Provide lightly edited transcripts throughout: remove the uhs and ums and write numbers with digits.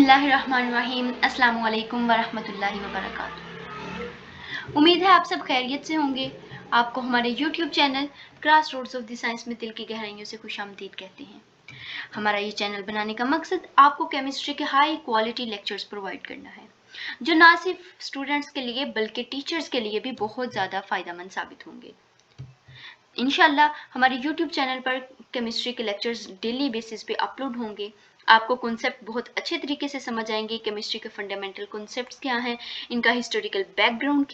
बिस्मिल्लाहिर्रहमानिर्रहीम। अस्सलामु अलैकुम वरहमतुल्लाहि वबरकातुहू। उम्मीद है आप सब खैरियत से होंगे। आपको हमारे YouTube channel cross roads of the science में दिल की गहराइयों से खुशामदीद कहते हैं। हमारा ये चैनल बनाने का मकसद आपको केमिस्ट्री के हाई क्वालिटी लेक्चर्स प्रोवाइड करना है, जो ना सिर्फ स्टूडेंट्स के लिए बल्कि टीचर्स के लिए भी बहुत ज़्यादा फ़ायदेमंद साबित होंगे। इंशाल्लाह हमारे YouTube चैनल पर केमिस्ट्री के लेक्चर्स डेली बेसिस पे अपलोड होंगे। आपको कॉन्सेप्ट बहुत अच्छे तरीके से समझ आएंगे। केमिस्ट्री के फंडामेंटल कॉन्सेप्ट्स क्या हैं, इनका हिस्टोरिकल बैकग्राउंड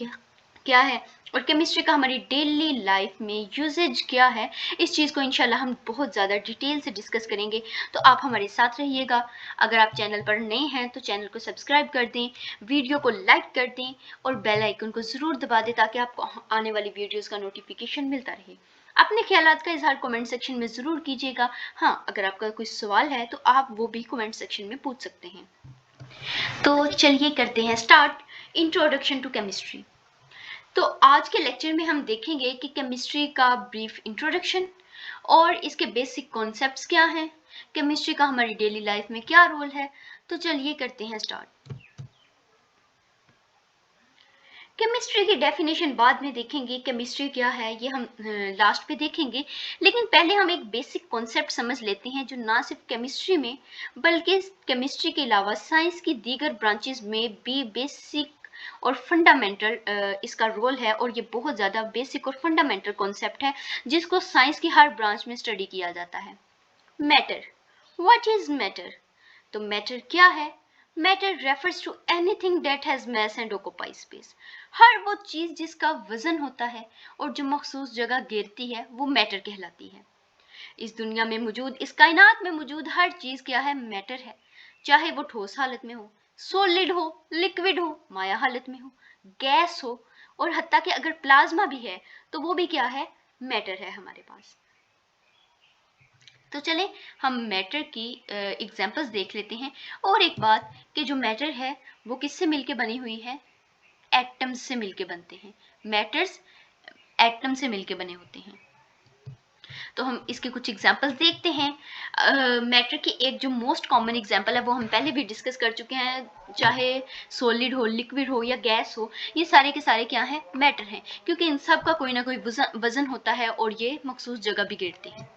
क्या है और केमिस्ट्री का हमारी डेली लाइफ में यूजेज क्या है, इस चीज़ को इंशाल्लाह हम बहुत ज़्यादा डिटेल से डिस्कस करेंगे। तो आप हमारे साथ रहिएगा। अगर आप चैनल पर नए हैं तो चैनल को सब्सक्राइब कर दें, वीडियो को लाइक कर दें और बेल आइकन को ज़रूर दबा दें ताकि आपको आने वाली वीडियोज़ का नोटिफिकेशन मिलता रहे। अपने ख्यालात का इजहार कमेंट सेक्शन में ज़रूर कीजिएगा। हाँ, अगर आपका कोई सवाल है तो आप वो भी कमेंट सेक्शन में पूछ सकते हैं। तो चलिए करते हैं स्टार्ट इंट्रोडक्शन टू केमिस्ट्री। तो आज के लेक्चर में हम देखेंगे कि केमिस्ट्री का ब्रीफ इंट्रोडक्शन और इसके बेसिक कॉन्सेप्ट्स क्या हैं, केमिस्ट्री का हमारी डेली लाइफ में क्या रोल है। तो चलिए करते हैं स्टार्ट। केमिस्ट्री की डेफिनेशन बाद में देखेंगे, केमिस्ट्री क्या है ये हम लास्ट पे देखेंगे, लेकिन पहले हम एक बेसिक कॉन्सेप्ट समझ लेते हैं जो ना सिर्फ केमिस्ट्री में बल्कि केमिस्ट्री के अलावा साइंस की दीगर ब्रांचेस में भी बेसिक और फंडामेंटल इसका रोल है। और ये बहुत ज़्यादा बेसिक और फंडामेंटल कॉन्सेप्ट है जिसको साइंस की हर ब्रांच में स्टडी किया जाता है। Matter, what is matter? तो मैटर क्या है? Matter refers to anything that has mass and occupy space. हर वो चीज जिसका वजन होता है और जो मखसूस जगह घेरती है वो मैटर कहलाती है। इस दुनिया में मौजूद, इस कायनात में मौजूद हर चीज क्या है? मैटर है। चाहे वो ठोस हालत में हो, सॉलिड हो, लिक्विड हो, माया हालत में हो, गैस हो, और हत्ता कि अगर प्लाज्मा भी है तो वो भी क्या है? मैटर है हमारे पास। तो चलें हम मैटर की एग्जांपल्स देख लेते हैं। और एक बात कि जो मैटर है वो किससे मिलके बनी हुई है? एटम्स से मिलके बनते हैं। मैटर्स एटम से मिलके बने होते हैं। तो हम इसके कुछ एग्जांपल्स देखते हैं। मैटर की एक जो मोस्ट कॉमन एग्जांपल है वो हम पहले भी डिस्कस कर चुके हैं। चाहे सॉलिड हो, लिक्विड हो या गैस हो, ये सारे के सारे क्या हैं? मैटर हैं, क्योंकि इन सब का कोई ना कोई वजन होता है और ये मखसूस जगह भी घेरते हैं।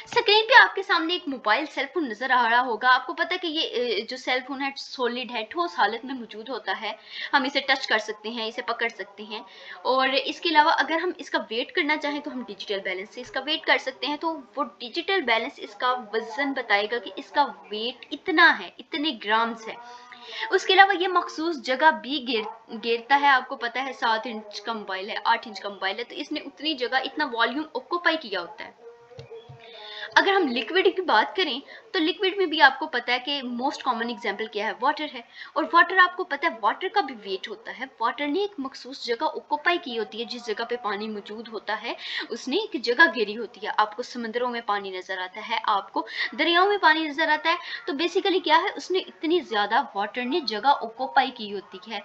स्क्रीन पे आपके सामने एक मोबाइल सेल फोन नजर आ रहा होगा। आपको पता है कि ये जो सेल फोन है सॉलिड है, ठोस हालत में मौजूद होता है। हम इसे टच कर सकते हैं, इसे पकड़ सकते हैं। और इसके अलावा अगर हम इसका वेट करना चाहें तो हम डिजिटल बैलेंस से इसका वेट कर सकते हैं। तो वो डिजिटल बैलेंस इसका वजन बताएगा कि इसका वेट इतना है, इतने ग्राम्स है। उसके अलावा ये मखसूस जगह भी घेरता है। आपको पता है 7 इंच का मोबाइल है, 8 इंच का मोबाइल है, तो इसने उतनी जगह, इतना वॉल्यूम ऑक्यूपाई किया होता है। अगर हम लिक्विड की बात करें तो लिक्विड में भी आपको पता है कि मोस्ट कॉमन एग्जांपल क्या है? वाटर है। और वाटर, आपको पता है वाटर का भी वेट होता है। वाटर ने एक मखसूस जगह ऑक्यूपाई की होती है। जिस जगह पे पानी मौजूद होता है उसने एक जगह घेरी होती है। आपको समंदरों में पानी नजर आता है, आपको दरियाओं में पानी नजर आता है, तो बेसिकली क्या है? उसने इतनी ज्यादा वाटर ने जगह ऑक्यूपाई की होती है।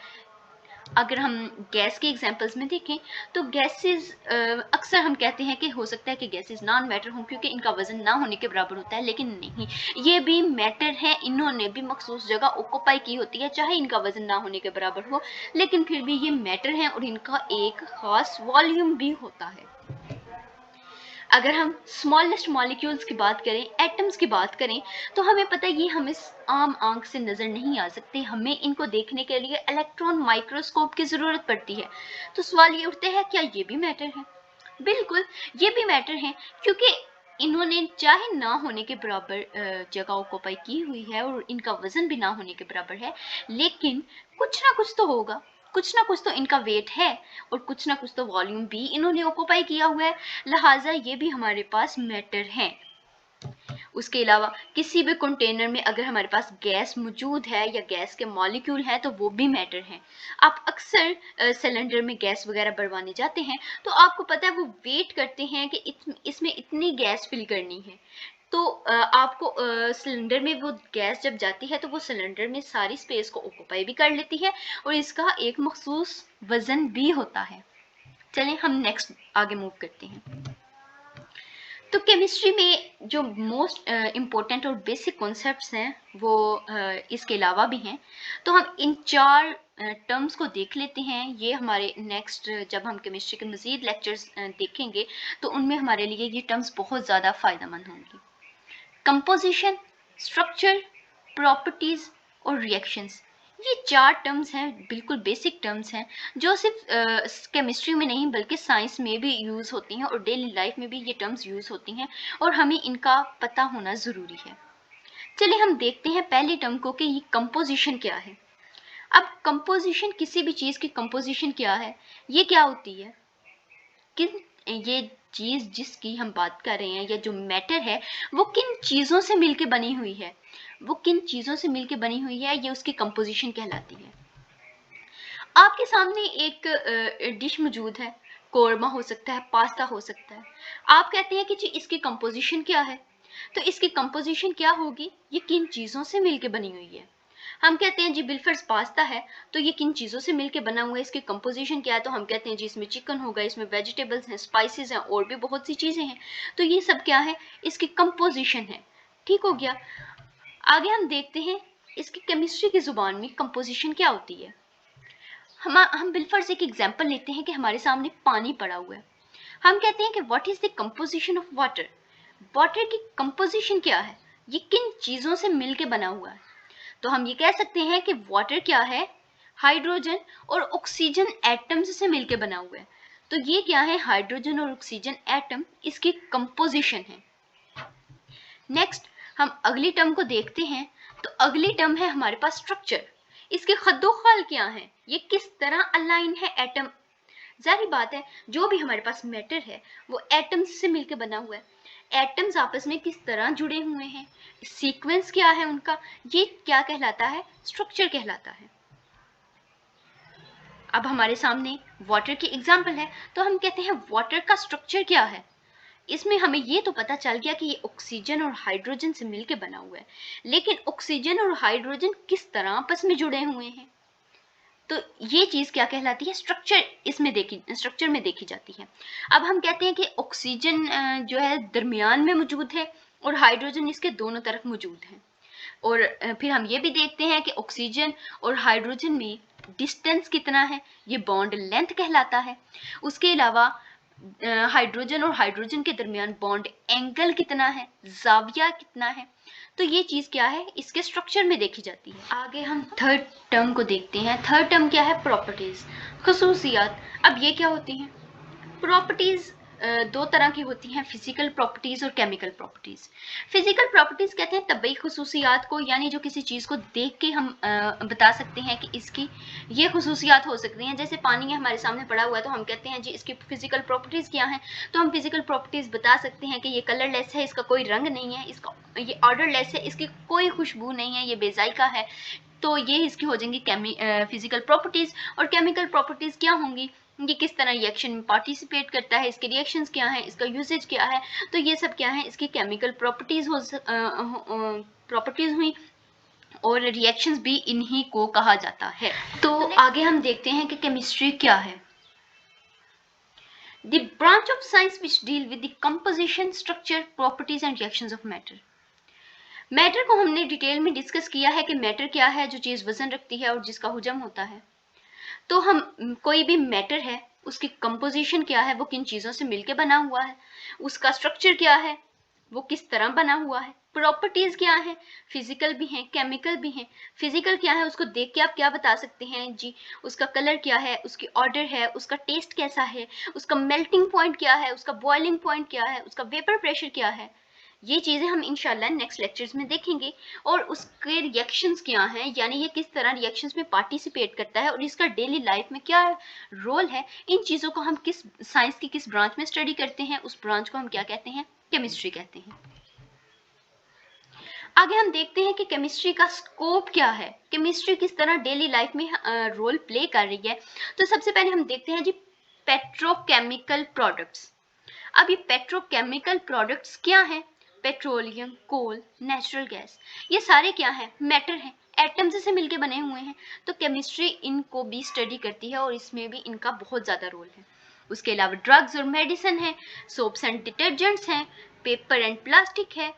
अगर हम गैस के एग्जांपल्स में देखें तो गैसेस अक्सर हम कहते हैं कि हो सकता है कि गैसेस नॉन मैटर हों क्योंकि इनका वजन ना होने के बराबर होता है, लेकिन नहीं, ये भी मैटर है। इन्होंने भी मखसूस जगह ऑक्यूपाई की होती है, चाहे इनका वजन ना होने के बराबर हो, लेकिन फिर भी ये मैटर है और इनका एक खास वॉल्यूम भी होता है। अगर हम स्मॉलेस्ट मॉलिक्यूल्स की बात करें, एटम्स की बात करें, तो हमें पता है ये हमें आम आंख से नजर नहीं आ सकते। हमें इनको देखने के लिए इलेक्ट्रॉन माइक्रोस्कोप की जरूरत पड़ती है। तो सवाल ये उठते हैं, क्या ये भी मैटर है? बिल्कुल, ये भी मैटर है, क्योंकि इन्होंने चाहे ना होने के बराबर जगह ऑक्यूपाई की हुई है और इनका वजन भी ना होने के बराबर है, लेकिन कुछ ना कुछ तो होगा, कुछ ना कुछ तो इनका वेट है और कुछ ना कुछ तो वॉल्यूम भी इन्होंने ऑक्यूपाई किया हुआ है, लिहाजा ये भी हमारे पास मैटर है। उसके अलावा किसी भी कंटेनर में अगर हमारे पास गैस मौजूद है या गैस के मॉलिक्यूल हैं तो वो भी मैटर हैं। आप अक्सर सिलेंडर में गैस वगैरह भरवाने जाते हैं तो आपको पता है वो वेट करते हैं कि इसमें इतनी गैस फिल करनी है। तो आपको सिलेंडर में वो गैस जब जाती है तो वो सिलेंडर में सारी स्पेस को ऑक्यूपाई भी कर लेती है और इसका एक मखसूस वजन भी होता है। चलें हम नेक्स्ट आगे मूव करते हैं। तो केमिस्ट्री में जो मोस्ट इम्पोर्टेंट और बेसिक कॉन्सेप्ट्स हैं वो इसके अलावा भी हैं, तो हम इन चार टर्म्स को देख लेते हैं। ये हमारे नेक्स्ट जब हम केमिस्ट्री के मज़ीद लेक्चर्स देखेंगे तो उनमें हमारे लिए ये टर्म्स बहुत ज़्यादा फ़ायदेमंद होंगी। कंपोजिशन, स्ट्रक्चर, प्रॉपर्टीज़ और रिएक्शंस, ये चार टर्म्स हैं, बिल्कुल बेसिक टर्म्स हैं, जो सिर्फ केमिस्ट्री में नहीं बल्कि साइंस में भी यूज़ होती हैं और डेली लाइफ में भी ये टर्म्स यूज़ होती हैं और हमें इनका पता होना ज़रूरी है। चलिए हम देखते हैं पहले टर्म को कि ये कंपोजिशन क्या है। अब कंपोजिशन, किसी भी चीज़ की कंपोजिशन क्या है, ये क्या होती है, किन ये चीज़ जिसकी हम बात कर रहे हैं या जो मैटर है वो किन चीज़ों से मिलके बनी हुई है, वो किन चीज़ों से मिलके बनी हुई है, ये उसकी कंपोजिशन कहलाती है। आपके सामने एक डिश मौजूद है, कोरमा हो सकता है, पास्ता हो सकता है। आप कहते हैं कि जी इसकी कंपोजिशन क्या है, तो इसकी कंपोजिशन क्या होगी, ये किन चीज़ों से मिलके बनी हुई है। हम कहते हैं जी बिलफर्स पास्ता है, तो ये किन चीज़ों से मिलके बना हुआ है, इसकी कंपोजिशन क्या है, तो हम कहते हैं जी इसमें चिकन होगा, इसमें वेजिटेबल्स हैं, स्पाइसेस हैं और भी बहुत सी चीज़ें हैं। तो ये सब क्या है, इसकी कंपोजिशन है। ठीक हो गया। आगे हम देखते हैं इसकी केमिस्ट्री की ज़ुबान में कंपोजिशन क्या होती है। हम बिलफर्स एक एग्जांपल लेते हैं कि हमारे सामने पानी पड़ा हुआ है। हम कहते हैं कि what is the composition of water, water की कंपोजिशन क्या है, ये किन चीज़ों से मिलके बना हुआ है। तो हम ये कह सकते हैं कि वाटर क्या है, हाइड्रोजन और ऑक्सीजन एटम्स से मिलके बना हुआ है। तो ये क्या है, हाइड्रोजन और ऑक्सीजन एटम, इसकी कंपोजिशन है। नेक्स्ट हम अगली टर्म को देखते हैं, तो अगली टर्म है हमारे पास स्ट्रक्चर। इसके खद्दोखाल क्या है, ये किस तरह अलाइन है एटम। जाहिर बात है जो भी हमारे पास मैटर है वो एटम्स से मिलकर बना हुआ है। एटम्स आपस में किस तरह जुड़े हुए हैं, सीक्वेंस क्या है उनका, ये क्या कहलाता है, स्ट्रक्चर कहलाता है। अब हमारे सामने वाटर की एग्जांपल है, तो हम कहते हैं वाटर का स्ट्रक्चर क्या है। इसमें हमें ये तो पता चल गया कि ये ऑक्सीजन और हाइड्रोजन से मिलकर बना हुआ है, लेकिन ऑक्सीजन और हाइड्रोजन किस तरह आपस में जुड़े हुए हैं, तो ये चीज़ क्या कहलाती है, स्ट्रक्चर। इसमें स्ट्रक्चर में देखी जाती है। अब हम कहते हैं कि ऑक्सीजन जो है दरमियान में मौजूद है और हाइड्रोजन इसके दोनों तरफ मौजूद है। और फिर हम ये भी देखते हैं कि ऑक्सीजन और हाइड्रोजन में डिस्टेंस कितना है, ये बॉन्ड लेंथ कहलाता है। उसके अलावा हाइड्रोजन और हाइड्रोजन के दरमियान बॉन्ड एंगल कितना है, जाविया कितना है। तो ये चीज़ क्या है, इसके स्ट्रक्चर में देखी जाती है। आगे हम थर्ड टर्म को देखते हैं। थर्ड टर्म क्या है, प्रॉपर्टीज, खसूसियात। अब ये क्या होती हैं, प्रॉपर्टीज दो तरह की होती हैं, फिजिकल प्रॉपर्टीज और केमिकल प्रॉपर्टीज। फिजिकल प्रॉपर्टीज कहते हैं तबई खसूसियात को, यानी जो किसी चीज़ को देख के हम बता सकते हैं कि इसकी ये खसूसियात हो सकती हैं। जैसे पानी है हमारे सामने पड़ा हुआ है, तो हम कहते हैं जी इसकी फिजिकल प्रॉपर्टीज क्या हैं, तो हम फिजिकल प्रॉपर्टीज बता सकते हैं कि ये कलरलेस है, इसका कोई रंग नहीं है, इसका ये ऑर्डरलेस है, इसकी कोई खुशबू नहीं है, ये बेजायका है। तो ये इसकी हो जाएंगी फिजिकल प्रॉपर्टीज। और केमिकल प्रॉपर्टीज क्या होंगी, ये किस तरह रिएक्शन में पार्टिसिपेट करता है, इसके रिएक्शंस क्या है, इसका यूसेज क्या है। तो ये सब क्या है, इसकी केमिकल प्रॉपर्टीज प्रॉपर्टीज हुई और रिएक्शंस भी इन्हीं को कहा जाता है। तो आगे हम देखते हैं कि केमिस्ट्री क्या है। The branch of science which deal with the composition, structure, properties and reactions of matter. Matter को हमने डिटेल में डिस्कस किया है कि मैटर क्या है, जो चीज़ वजन रखती है और जिसका हुजम होता है। तो हम कोई भी मैटर है उसकी कंपोजिशन क्या है, वो किन चीज़ों से मिलके बना हुआ है, उसका स्ट्रक्चर क्या है, वो किस तरह बना हुआ है, प्रॉपर्टीज़ क्या है, फिजिकल भी हैं केमिकल भी हैं। फिजिकल क्या है, उसको देख के आप क्या बता सकते हैं जी, उसका कलर क्या है, उसकी ऑर्डर है, उसका टेस्ट कैसा है, उसका मेल्टिंग पॉइंट क्या है, उसका बॉइलिंग पॉइंट क्या है, उसका वेपर प्रेशर क्या है। ये चीज़ें हम इंशाल्लाह नेक्स्ट लेक्चर्स में देखेंगे। और उसके रिएक्शंस क्या हैं, यानी ये किस तरह रिएक्शंस में पार्टिसिपेट करता है और इसका डेली लाइफ में क्या रोल है। इन चीज़ों को हम किस साइंस की किस ब्रांच में स्टडी करते हैं, उस ब्रांच को हम क्या कहते हैं, केमिस्ट्री कहते हैं। आगे हम देखते हैं कि केमिस्ट्री का स्कोप क्या है, केमिस्ट्री किस तरह डेली लाइफ में रोल प्ले कर रही है। तो सबसे पहले हम देखते हैं जी पेट्रोकेमिकल प्रोडक्ट्स। अब ये पेट्रोकेमिकल प्रोडक्ट्स क्या हैं, पेट्रोलियम, कोल, नेचुरल गैस, ये सारे क्या हैं, मैटर हैं, एटम्स से मिलके बने हुए हैं। तो केमिस्ट्री इनको भी स्टडी करती है और इसमें भी इनका बहुत ज़्यादा रोल है। उसके अलावा ड्रग्स और मेडिसिन है, सोप्स एंड डिटर्जेंट्स हैं, पेपर एंड प्लास्टिक है,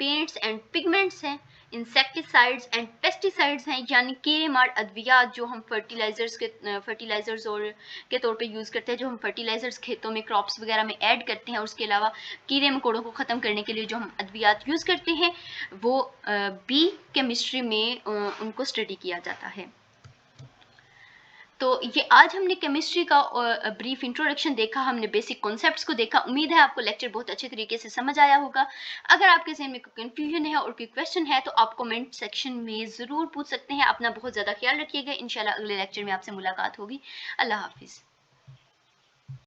पेंट्स एंड पिगमेंट्स हैं, इंसेक्टिसाइड्स एंड पेस्टिसाइड्स हैं, यानी कीड़े मार अद्वियात जो हम फर्टिलाइजर्स और के तौर पे यूज़ करते हैं, जो हम फर्टिलाइजर्स खेतों में क्रॉप्स वगैरह में ऐड करते हैं, और उसके अलावा कीड़े मकोड़ों को ख़त्म करने के लिए जो हम अद्वियात यूज़ करते हैं, वो बी केमिस्ट्री में उनको स्टडी किया जाता है। तो ये आज हमने केमिस्ट्री का ब्रीफ इंट्रोडक्शन देखा, हमने बेसिक कॉन्सेप्ट्स को देखा। उम्मीद है आपको लेक्चर बहुत अच्छे तरीके से समझ आया होगा। अगर आपके जहन में कोई कन्फ्यूजन है और कोई क्वेश्चन है तो आप कमेंट सेक्शन में ज़रूर पूछ सकते हैं। अपना बहुत ज़्यादा ख्याल रखिएगा। इंशाल्लाह अगले लेक्चर में आपसे मुलाकात होगी। अल्लाह हाफिज़।